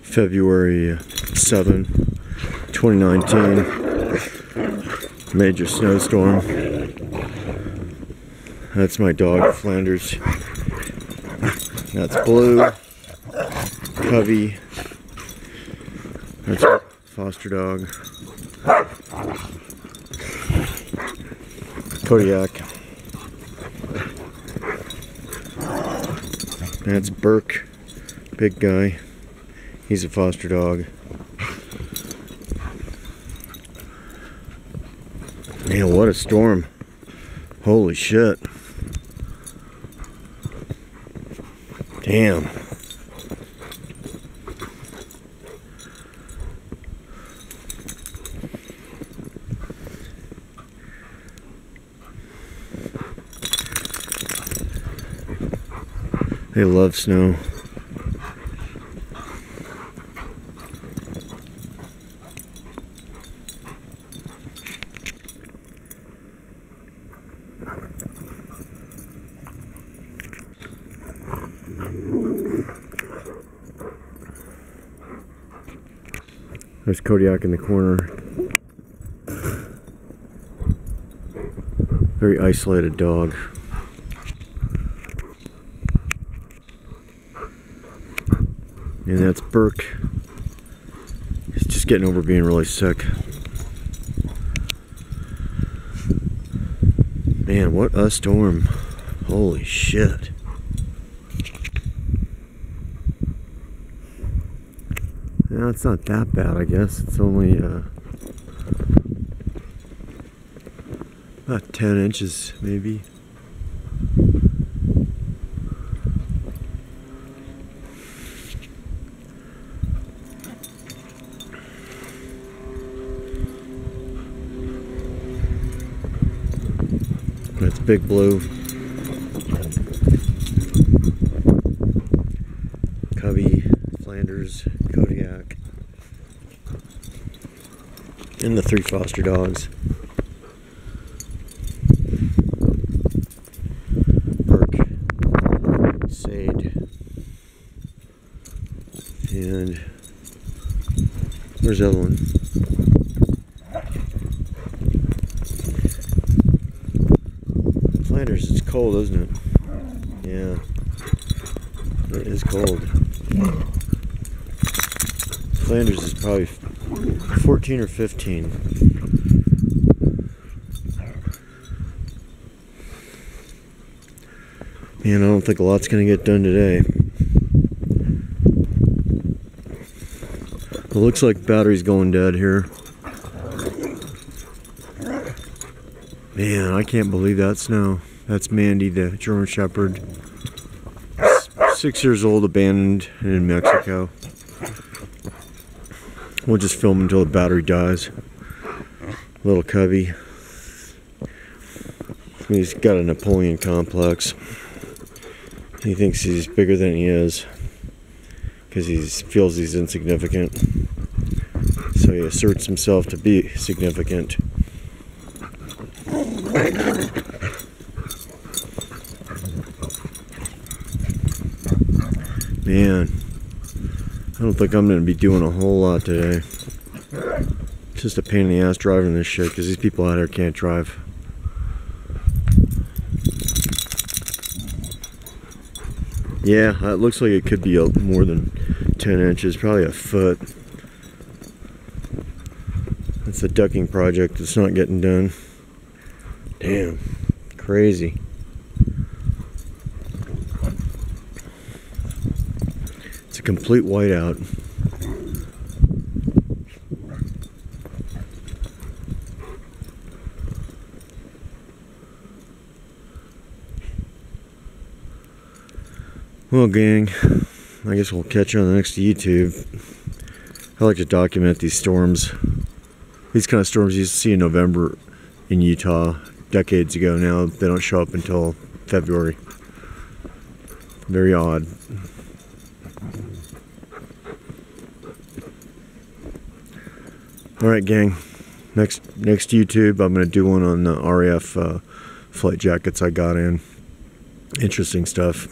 February 7, 2019, major snowstorm. That's my dog, Flanders. That's Blue, Covey. That's our foster dog, Kodiak. That's Burke, big guy. He's a foster dog. Man, what a storm. Holy shit. Damn. They love snow. There's Kodiak in the corner. Very isolated dog. And that's Burke. He's just getting over being really sick. Man, what a storm. Holy shit. No, it's not that bad, I guess. It's only about 10 inches, maybe. That's Big Blue. Covey, Flanders, Kodiak, and the 3 foster dogs. Burke, Sade, and where's the other one? Flanders, it's cold, isn't it? Yeah, it is cold. Flanders is probably 14 or 15. Man, I don't think a lot's gonna get done today. It looks like battery's going dead here. Man, I can't believe that snow. That's Mandy, the German Shepherd. 6 years old, abandoned in Mexico. We'll just film until the battery dies. Little Covey. He's got a Napoleon complex. He thinks he's bigger than he is because he feels he's insignificant. So he asserts himself to be significant. Man, I don't think I'm going to be doing a whole lot today. It's just a pain in the ass driving this shit because these people out here can't drive. Yeah, it looks like it could be more than 10 inches, probably a foot. That's a ducking project that's not getting done. Damn, crazy. It's a complete whiteout. Well, gang, I guess we'll catch you on the next YouTube. I like to document these storms. These kind of storms you used to see in November in Utah decades ago. Now they don't show up until February. Very odd. Alright, gang. Next YouTube, I'm going to do one on the RAF flight jackets I got in. Interesting stuff.